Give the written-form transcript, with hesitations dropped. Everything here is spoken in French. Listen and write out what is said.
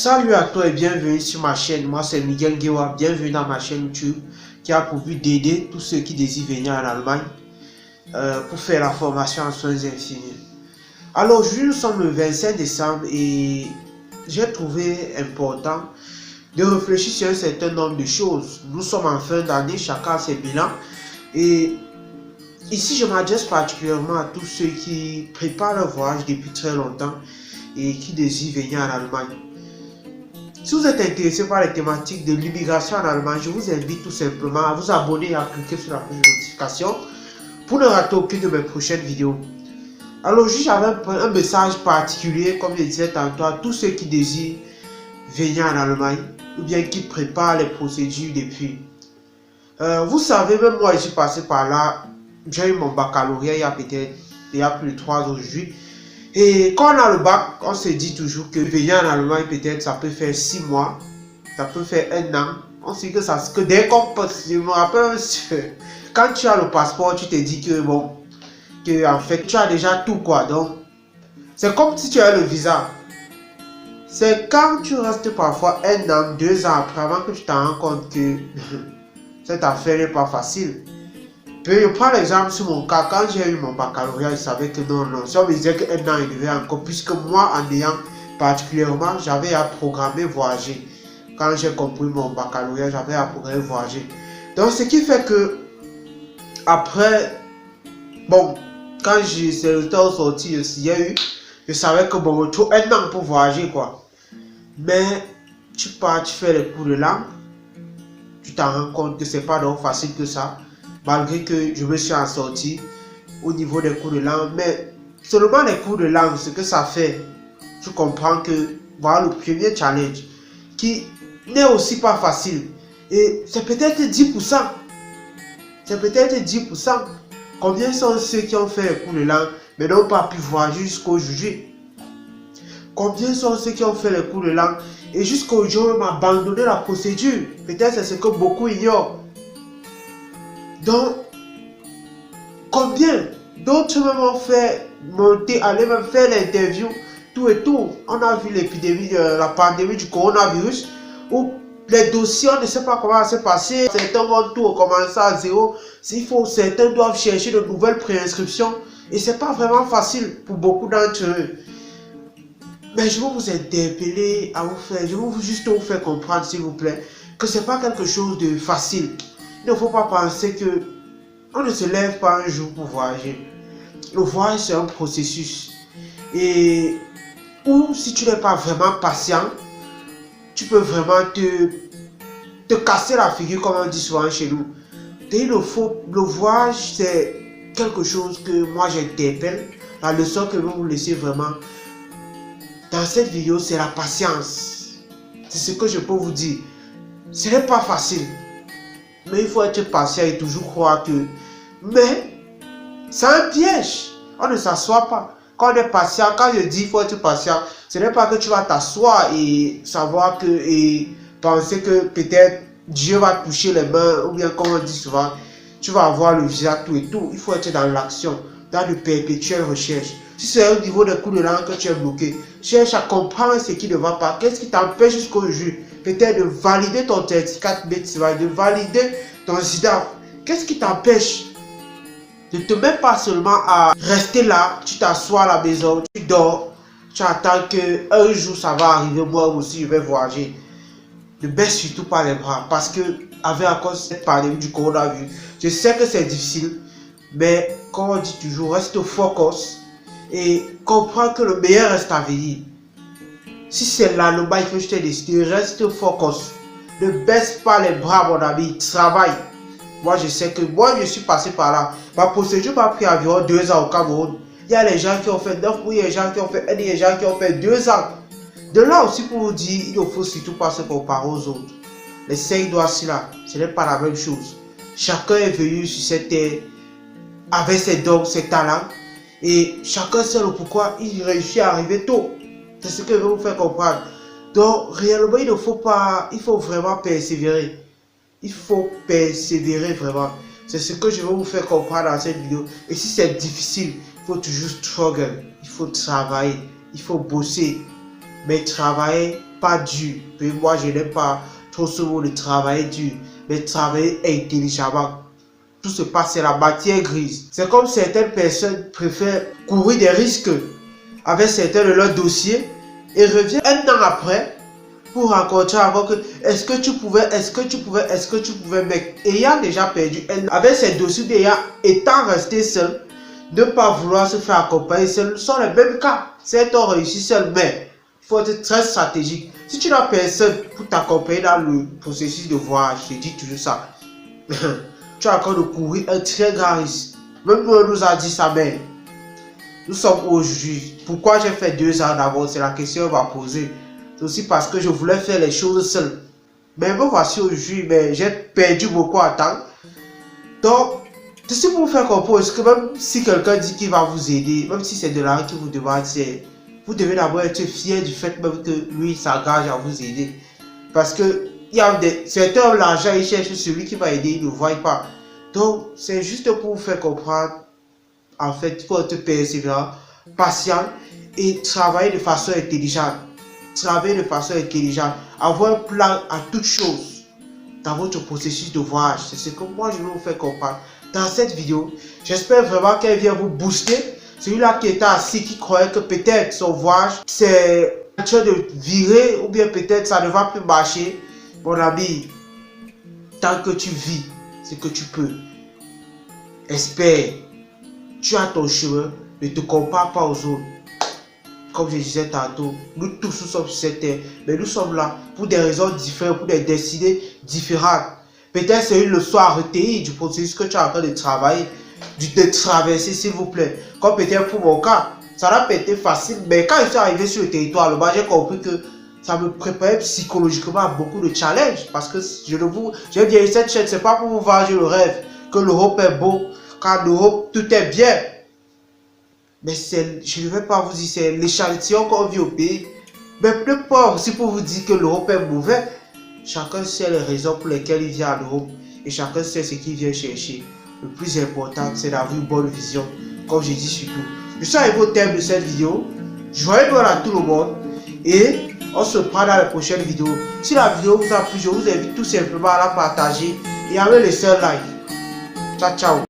Salut à toi et bienvenue sur ma chaîne. Moi c'est Miguel Guewa. Bienvenue dans ma chaîne YouTube qui a pour but d'aider tous ceux qui désirent venir en Allemagne pour faire la formation en soins infirmiers. Alors aujourd'hui nous sommes le 25 décembre et j'ai trouvé important de réfléchir sur un certain nombre de choses. Nous sommes en fin d'année, chacun a ses bilans et ici je m'adresse particulièrement à tous ceux qui préparent leur voyage depuis très longtemps et qui désirent venir en Allemagne. Si vous êtes intéressé par les thématiques de l'immigration en Allemagne, je vous invite tout simplement à vous abonner et à cliquer sur la cloche de notification pour ne rater aucune de mes prochaines vidéos. Alors aujourd'hui, j'avais un message particulier, comme je disais tantôt, à tous ceux qui désirent venir en Allemagne ou bien qui préparent les procédures depuis. Vous savez, même moi, je suis passé par là. J'ai eu mon baccalauréat il y a plus de 3 ans aujourd'hui. Et quand on a le bac, on se dit toujours que venir en Allemagne, peut-être ça peut faire 6 mois, ça peut faire 1 an. On sait que dès qu'on passe, je me rappelle, quand tu as le passeport, tu te dis que bon, que en fait, tu as déjà tout quoi. Donc, c'est comme si tu as le visa. C'est quand tu restes parfois 1 an, 2 ans après, avant que tu t'en rends compte que cette affaire n'est pas facile. Je prends l'exemple sur mon cas, quand j'ai eu mon baccalauréat, je savais que non, si on me disait qu'un an il devait encore, puisque moi en ayant particulièrement, j'avais à programmer voyager. Quand j'ai compris mon baccalauréat, j'avais à programmer voyager. Donc ce qui fait que, après, bon, quand ces résultats sont sortis, je savais que bon, il faut 1 an pour voyager quoi. Mais tu pars, tu fais les cours de langue, tu t'en rends compte que c'est pas donc facile que ça. Malgré que je me suis en sorti au niveau des cours de langue, mais seulement les cours de langue, ce que ça fait, tu comprends que voilà le premier challenge qui n'est aussi pas facile. Et c'est peut-être 10%. C'est peut-être 10%. Combien sont ceux qui ont fait les cours de langue mais n'ont pas pu voyager jusqu'aujourd'hui? Combien sont ceux qui ont fait les cours de langue et jusqu'aujourd'hui ont abandonné la procédure? Peut-être c'est ce que beaucoup ignorent. Donc, combien d'autres même ont fait monter, aller même faire l'interview, tout et tout. On a vu l'épidémie, la pandémie du coronavirus, où les dossiers, on ne sait pas comment ça s'est passé. Certains vont tout recommencer à zéro. Certains doivent chercher de nouvelles préinscriptions. Et ce n'est pas vraiment facile pour beaucoup d'entre eux. Mais je veux vous interpeller à vous faire, je veux juste vous faire comprendre, s'il vous plaît, que ce n'est pas quelque chose de facile. Il ne faut pas penser que on ne se lève pas un jour pour voyager. Le voyage, c'est un processus. Et ou si tu n'es pas vraiment patient, tu peux vraiment te casser la figure, comme on dit souvent chez nous. Et le voyage, c'est quelque chose que moi j'interpelle. La leçon que je vais vous laisser vraiment dans cette vidéo, c'est la patience. C'est ce que je peux vous dire. Ce n'est pas facile. Mais il faut être patient et toujours croire que... Mais, c'est un piège. On ne s'assoit pas. Quand on est patient, quand je dis il faut être patient, ce n'est pas que tu vas t'asseoir et savoir que... et penser que peut-être Dieu va toucher les mains, ou bien comme on dit souvent, tu vas avoir le visa, tout et tout. Il faut être dans l'action, dans de perpétuelles recherches. Si c'est au niveau des cours de langue que tu es bloqué, cherche à comprendre ce qui ne va pas. Qu'est-ce qui t'empêche jusqu'aujourd'hui? Peut-être de valider ton certificat de travail, de valider ton SIDA. Qu'est-ce qui t'empêche? Ne te mets pas seulement à rester là, tu t'assois à la maison, tu dors, tu attends qu'un jour ça va arriver, moi aussi je vais voyager. Ne baisse surtout pas les bras parce que, avec à cause de cette pandémie du coronavirus, je sais que c'est difficile, mais comme on dit toujours, reste focus et comprends que le meilleur reste à venir. Si c'est là le bail que je t'ai décidé, reste focus. Ne baisse pas les bras, mon ami. Travaille. Moi, je sais que moi, je suis passé par là. Ma procédure m'a pris environ 2 ans au Cameroun. Il y a les gens qui ont fait 9 mois, il y a les gens qui ont fait 1 an, il y a les gens qui ont fait 2 ans. De là aussi, pour vous dire, il ne faut surtout pas se comparer aux autres. Les 5 doigts-ci là, ce n'est pas la même chose. Chacun est venu sur cette terre avec ses dons, ses talents. Et chacun sait le pourquoi il réussit à arriver tôt. C'est ce que je vais vous faire comprendre. Donc, réellement, il faut vraiment persévérer. Il faut persévérer vraiment. C'est ce que je vais vous faire comprendre dans cette vidéo. Et si c'est difficile, il faut toujours struggle. Il faut travailler. Il faut bosser. Mais travailler pas dur. Mais moi, je n'aime pas trop ce mot de travailler dur, mais travailler intelligemment. Tout se passe, c'est la matière grise. C'est comme certaines personnes préfèrent courir des risques avec certains de leurs dossiers et reviennent un an après pour rencontrer encore que est-ce que tu pouvais, mec, ayant déjà perdu avec ses dossiers, étant resté seul, ne pas vouloir se faire accompagner seul, sont les mêmes cas. Certains ont réussi seul, mais il faut être très stratégique. Si tu n'as personne pour t'accompagner dans le processus de voyage, je dis toujours ça. Tu as encore de courir un très grand risque. Même nous, on nous a dit ça, mais nous sommes aujourd'hui. Pourquoi j'ai fait 2 ans d'avance? C'est la question qu'on va poser. C'est aussi parce que je voulais faire les choses seul. Mais me voici aujourd'hui, mais j'ai perdu beaucoup à temps. Donc, c'est pour vous faire comprendre que même si quelqu'un dit qu'il va vous aider, même si c'est de l'argent qui vous demande, vous devez d'abord être fier du fait même que lui s'engage à vous aider. Parce que certains ont l'argent, ils cherchent celui qui va aider, ils ne voient pas. Donc, c'est juste pour vous faire comprendre. En fait, il faut être persévérant, patient et travailler de façon intelligente. Travailler de façon intelligente. Avoir un plan à toutes choses dans votre processus de voyage. C'est ce que moi je vais vous faire comprendre dans cette vidéo. J'espère vraiment qu'elle vient vous booster. Celui-là qui était assis, qui croyait que peut-être son voyage, c'est en train de virer ou bien peut-être ça ne va plus marcher. Mon ami, tant que tu vis ce que tu peux, espère. Tu as ton chemin, ne te compare pas aux autres. Comme je disais tantôt, nous tous sommes sur cette terre, mais nous sommes là pour des raisons différentes, pour des destinées différentes. Peut-être c'est une leçon à retenir du processus que tu es en train de travailler, de traverser, s'il vous plaît. Comme peut-être pour mon cas, ça n'a pas été facile, mais quand je suis arrivé sur le territoire, j'ai compris que ça me préparait psychologiquement à beaucoup de challenges. Parce que je dis, cette chaîne, c'est pas pour vous vendre le rêve, que l'Europe est beau, qu'en Europe, tout est bien. Mais je ne vais pas vous dire, c'est l'échantillon qu'on vit au pays. Mais peu pas aussi pour vous dire que l'Europe est mauvais. Chacun sait les raisons pour lesquelles il vient en Europe. Et chacun sait ce qu'il vient chercher. Le plus important, c'est d'avoir une bonne vision. Comme je dis surtout. Je suis arrivé au terme de cette vidéo. Joyeux Noël à tout le monde. Et on se prend dans la prochaine vidéo. Si la vidéo vous a plu, je vous invite tout simplement à la partager. Et à me laisser un like. Ciao, ciao.